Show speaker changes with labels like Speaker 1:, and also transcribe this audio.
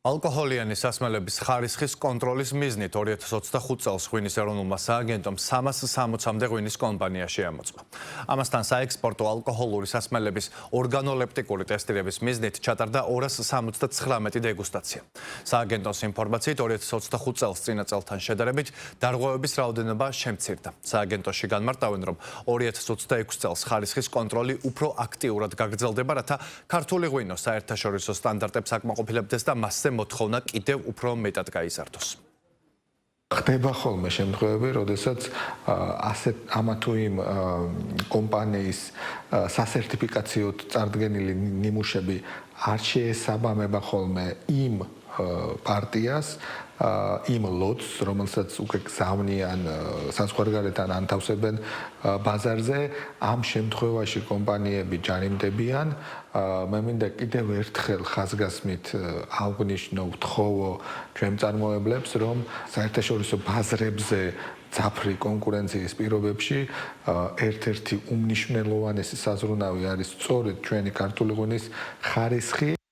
Speaker 1: ალკოჰოლიანი სასმელების ხარისხის კონტროლის მიზნით 2025 წელს ღვინის ეროვნულმა სააგენტომ 360-მდე ღვინის კომპანია შეამოწმა. ამასთან საექსპორტო ალკოჰოლური სასმელების ორგანოლეპტიკური ტესტირების მიზნით ჩატარდა 279 დეგუსტაცია. სააგენტოს ინფორმაციით 2025 წელს წინა წელთან შედარებით დარღვევების რაოდენობა შემცირდა. სააგენტოში განმარტავენ, რომ 2026 წელს ხარისხის კონტროლი უფრო აქტიურად გაგრძელდება, რათა ქართული ღვინო საერთაშორისო სტანდარტებს აკმაყოფილებდეს და მასზე მოთხოვნა კიდევ უფრო მეტად გაიზარდოს.
Speaker 2: ხდება ხოლმე შემთხვევები, როდესაც ამა თუ იმ კომპანიის სასერტიფიკაციოდ წარდგენილი ნიმუშები არ შეესაბამება ხოლმე იმ პარტიას, იმ ლოტს, რომელსაც უკვე გზავნიან საზღვარგარეთან ანთავსებენ ბაზარზე, ამ შემთხვევაში კომპანიები ჯარიმდებიან. მე მინდა კიდევ ერთხელ ხაზგასმით აღვნიშნო ვთხოვო ჩვენ მწარმოებლებს, რომ საერთაშორისო ბაზრებზე ძაფრი კონკურენციის პირობებში ერთ-ერთი უმნიშვნელოვანესი საზრუნავი არის სწორედ ჩვენი ქართული ღვინის ხარისხი.